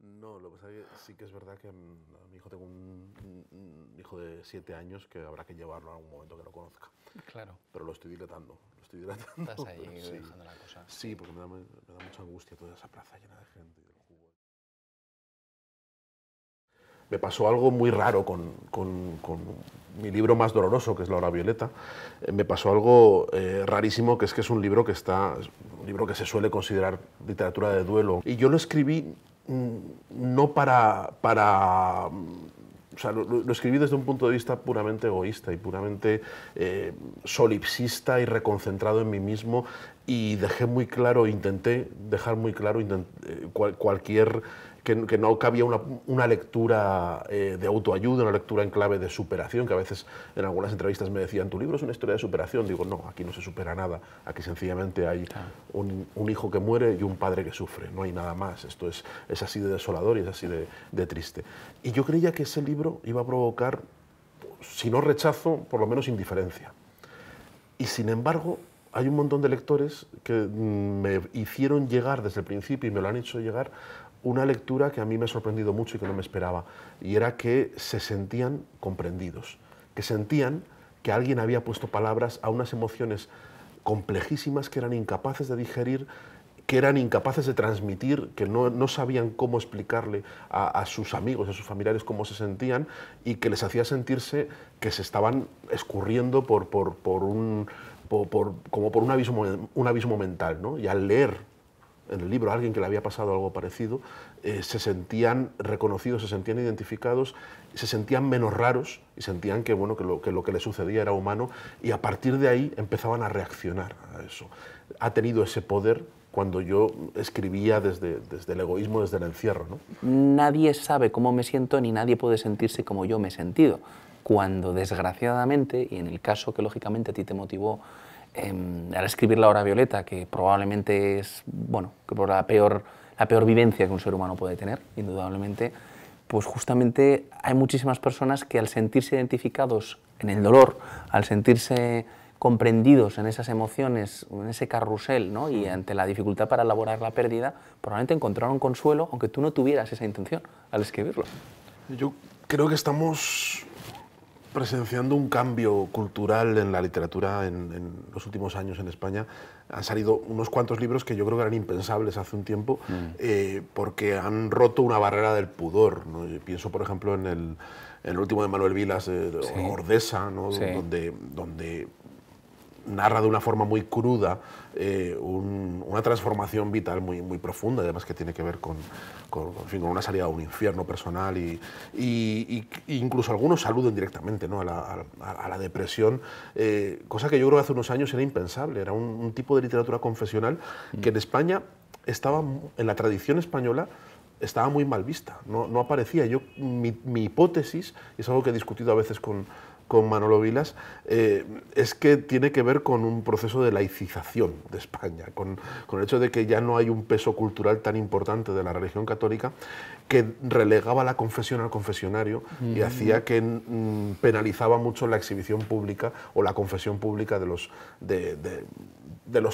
No, lo que pasa es que sí que es verdad que a mi hijo tengo un hijo de 7 años que habrá que llevarlo a algún momento que lo conozca. Claro, Pero lo estoy diletando, lo estoy diletando. estás ahí Pero sí, dejando la cosa. sí, porque me da mucha angustia toda esa plaza llena de gente y del jugo. Me pasó algo muy raro con mi libro más doloroso, que es La hora violeta. Me pasó algo rarísimo, que es un libro que es un libro que se suele considerar literatura de duelo. Y yo lo escribí no o sea, lo escribí desde un punto de vista puramente egoísta y puramente solipsista y reconcentrado en mí mismo, y dejé muy claro, intenté dejar muy claro cualquier que no cabía una lectura de autoayuda, una lectura en clave de superación, que a veces en algunas entrevistas me decían, tu libro es una historia de superación. Digo, no, aquí no se supera nada, aquí sencillamente hay un hijo que muere y un padre que sufre, no hay nada más. Esto es así de desolador y es así de triste. Y yo creía que ese libro iba a provocar, si no rechazo, por lo menos indiferencia. Y sin embargo, hay un montón de lectores que me hicieron llegar desde el principio y me lo han hecho llegar una lectura que a mí me ha sorprendido mucho y que no me esperaba. Y era que se sentían comprendidos, que sentían que alguien había puesto palabras a unas emociones complejísimas que eran incapaces de digerir, que eran incapaces de transmitir, que no sabían cómo explicarle a sus amigos, a sus familiares cómo se sentían, y que les hacía sentirse que se estaban escurriendo como por un abismo mental, ¿no? Y al leer en el libro a alguien que le había pasado algo parecido, se sentían reconocidos, se sentían identificados, se sentían menos raros y sentían que, bueno, que lo que les sucedía era humano, y a partir de ahí empezaban a reaccionar a eso. Ha tenido ese poder cuando yo escribía desde el egoísmo, desde el encierro, ¿no? Nadie sabe cómo me siento ni nadie puede sentirse como yo me he sentido. Cuando desgraciadamente, y en el caso que lógicamente a ti te motivó al escribir La hora violeta, que probablemente es, bueno, que por la peor vivencia que un ser humano puede tener, indudablemente, pues justamente hay muchísimas personas que al sentirse identificados en el dolor, al sentirse comprendidos en esas emociones, en ese carrusel, ¿no? Y ante la dificultad para elaborar la pérdida, probablemente encontraron consuelo, aunque tú no tuvieras esa intención al escribirlo. Yo creo que estamos presenciando un cambio cultural en la literatura en los últimos años en España. Han salido unos cuantos libros que yo creo que eran impensables hace un tiempo, porque han roto una barrera del pudor, ¿no? Yo pienso, por ejemplo, en el último de Manuel Vilas, Sí. Ordesa, ¿no? Sí. Donde narra de una forma muy cruda una transformación vital muy profunda, además que tiene que ver en fin, con una salida a un infierno personal, y incluso algunos aluden directamente, ¿no? a la depresión, cosa que yo creo que hace unos años era impensable. Era un tipo de literatura confesional que en España estaba, en la tradición española, estaba muy mal vista, no aparecía. Mi hipótesis, y es algo que he discutido a veces con Manolo Vilas, es que tiene que ver con un proceso de laicización de España, con el hecho de que ya no hay un peso cultural tan importante de la religión católica, que relegaba la confesión al confesionario y hacía que penalizaba mucho la exhibición pública o la confesión pública de los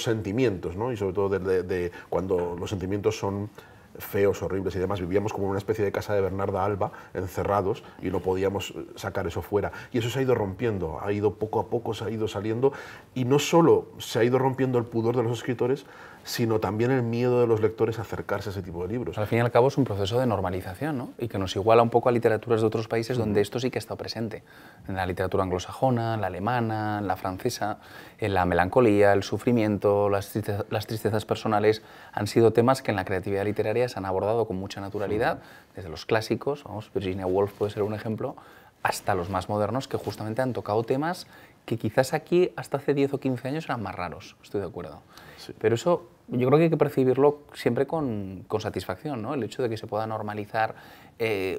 sentimientos, ¿no? Y sobre todo de cuando los sentimientos son feos, horribles y demás. Vivíamos como en una especie de casa de Bernarda Alba, encerrados, y no podíamos sacar eso fuera. Y eso se ha ido rompiendo, ha ido poco a poco, se ha ido saliendo, y no solo se ha ido rompiendo el pudor de los escritores, sino también el miedo de los lectores a acercarse a ese tipo de libros. Al fin y al cabo es un proceso de normalización, ¿no? Y que nos iguala un poco a literaturas de otros países donde esto sí que ha estado presente. En la literatura anglosajona, la alemana, la francesa, en la melancolía, el sufrimiento, las tristezas personales han sido temas que en la creatividad literaria se han abordado con mucha naturalidad, desde los clásicos, vamos, Virginia Woolf puede ser un ejemplo, hasta los más modernos, que justamente han tocado temas que quizás aquí hasta hace 10 o 15 años eran más raros, estoy de acuerdo. Sí. Pero eso yo creo que hay que percibirlo siempre con satisfacción, ¿no? El hecho de que se pueda normalizar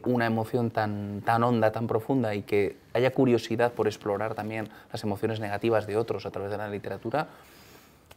una emoción tan honda, tan profunda, y que haya curiosidad por explorar también las emociones negativas de otros a través de la literatura,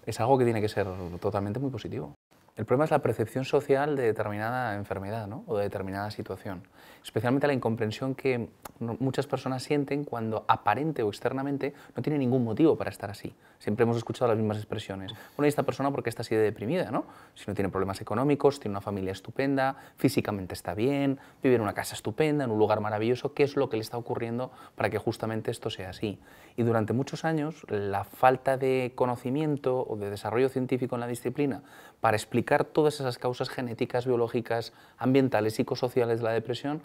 es algo que tiene que ser totalmente muy positivo. El problema es la percepción social de determinada enfermedad, ¿no? O de determinada situación. Especialmente la incomprensión que muchas personas sienten cuando aparente o externamente no tiene ningún motivo para estar así. Siempre hemos escuchado las mismas expresiones. Bueno, ¿y esta persona por qué está así de deprimida, no? Si no tiene problemas económicos, tiene una familia estupenda, físicamente está bien, vive en una casa estupenda, en un lugar maravilloso, ¿qué es lo que le está ocurriendo para que justamente esto sea así? Y durante muchos años, la falta de conocimiento o de desarrollo científico en la disciplina para explicar todas esas causas genéticas, biológicas, ambientales, psicosociales de la depresión,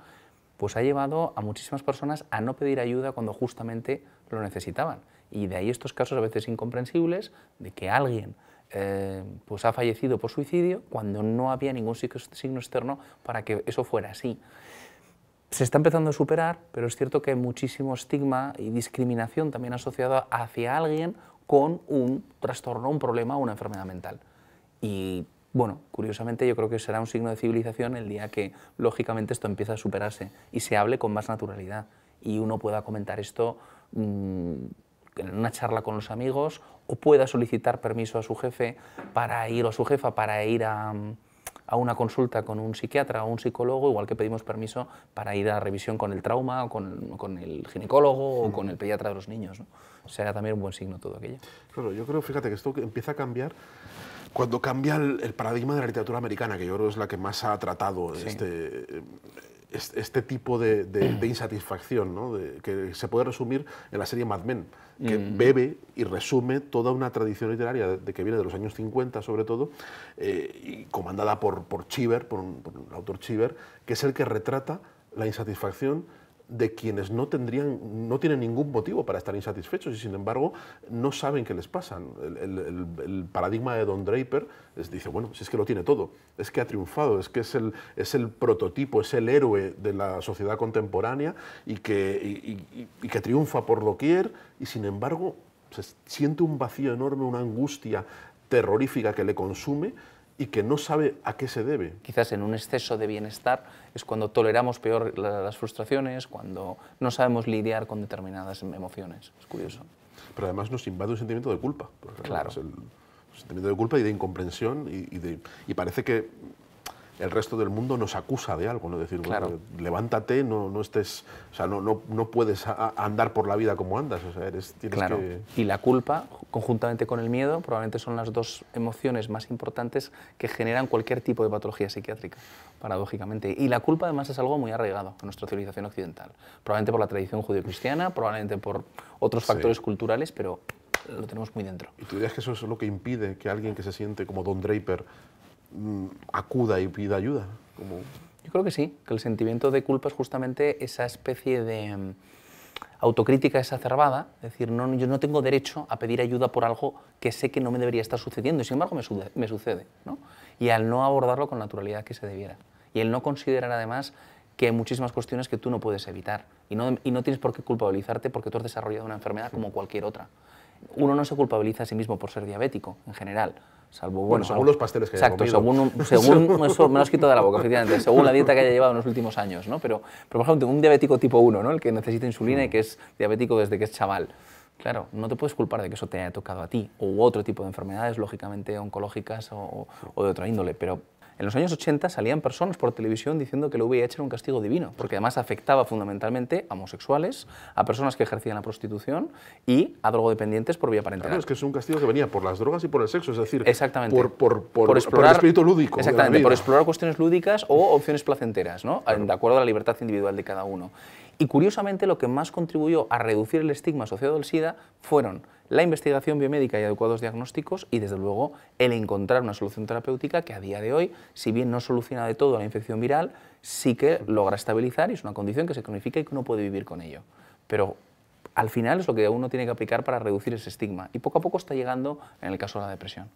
pues ha llevado a muchísimas personas a no pedir ayuda cuando justamente lo necesitaban. Y de ahí estos casos a veces incomprensibles de que alguien pues ha fallecido por suicidio cuando no había ningún signo externo para que eso fuera así. Se está empezando a superar, pero es cierto que hay muchísimo estigma y discriminación también asociada hacia alguien con un trastorno, un problema o una enfermedad mental. Y bueno, curiosamente yo creo que será un signo de civilización el día que lógicamente esto empieza a superarse y se hable con más naturalidad y uno pueda comentar esto en una charla con los amigos o pueda solicitar permiso a su jefe para ir o a su jefa para ir a una consulta con un psiquiatra o un psicólogo, igual que pedimos permiso para ir a revisión con el trauma o con el ginecólogo o con el pediatra de los niños, ¿no? Será también un buen signo todo aquello. Claro, yo creo, fíjate, que esto empieza a cambiar cuando cambia el paradigma de la literatura americana, que yo creo es la que más ha tratado Sí. este tipo de insatisfacción, ¿no? Que se puede resumir en la serie Mad Men, que bebe y resume toda una tradición literaria de que viene de los años 50 sobre todo, y comandada por Cheever, por el autor Cheever, que es el que retrata la insatisfacción de quienes no tienen ningún motivo para estar insatisfechos y sin embargo no saben qué les pasa. El paradigma de Don Draper dice, bueno, si es que lo tiene todo, es que ha triunfado, es que es el prototipo, es el héroe de la sociedad contemporánea y que triunfa por doquier y sin embargo se siente un vacío enorme, una angustia terrorífica que le consume y que no sabe a qué se debe. Quizás en un exceso de bienestar es cuando toleramos peor las frustraciones, cuando no sabemos lidiar con determinadas emociones. Es curioso. Pero además nos invade un sentimiento de culpa. Claro. El sentimiento de culpa y de incomprensión y parece que el resto del mundo nos acusa de algo, ¿no? Decir, Claro. bueno, levántate, no estés, o sea, no puedes andar por la vida como andas, o sea, tienes Claro. que... Y la culpa, conjuntamente con el miedo, probablemente son las dos emociones más importantes que generan cualquier tipo de patología psiquiátrica, paradójicamente. Y la culpa, además, es algo muy arraigado en nuestra civilización occidental. Probablemente por la tradición judio-cristiana, probablemente por otros factores culturales, pero lo tenemos muy dentro. ¿Y tú dirías que eso es lo que impide que alguien que se siente como Don Draper acuda y pida ayuda? Yo creo que sí, que el sentimiento de culpa es justamente esa especie de autocrítica exacerbada, es decir, yo no tengo derecho a pedir ayuda por algo que sé que no me debería estar sucediendo y sin embargo me sucede, ¿no? Y al no abordarlo con naturalidad que se debiera. Y el no considerar además que hay muchísimas cuestiones que tú no puedes evitar y no tienes por qué culpabilizarte porque tú has desarrollado una enfermedad como cualquier otra. Uno no se culpabiliza a sí mismo por ser diabético, en general. Salvo, bueno, según los pasteles que haya comido. Según eso me lo has quitado de la boca, efectivamente, según la dieta que haya llevado en los últimos años, ¿no? Pero por ejemplo, un diabético tipo 1, ¿no? El que necesita insulina y que es diabético desde que es chaval. Claro, no te puedes culpar de que eso te haya tocado a ti, u otro tipo de enfermedades, lógicamente oncológicas o de otra índole, pero en los años 80 salían personas por televisión diciendo que el VIH era un castigo divino, porque además afectaba fundamentalmente a homosexuales, a personas que ejercían la prostitución y a drogodependientes por vía parenteral. Claro, es que es un castigo que venía por las drogas y por el sexo, es decir, exactamente. por el espíritu lúdico. Exactamente, por explorar cuestiones lúdicas o opciones placenteras, ¿no? Claro. De acuerdo a la libertad individual de cada uno. Y curiosamente lo que más contribuyó a reducir el estigma asociado al SIDA fueron la investigación biomédica y adecuados diagnósticos y, desde luego, el encontrar una solución terapéutica que a día de hoy, si bien no soluciona de todo la infección viral, sí que logra estabilizar y es una condición que se cronifica y que uno puede vivir con ello. Pero al final es lo que uno tiene que aplicar para reducir ese estigma y poco a poco está llegando en el caso de la depresión.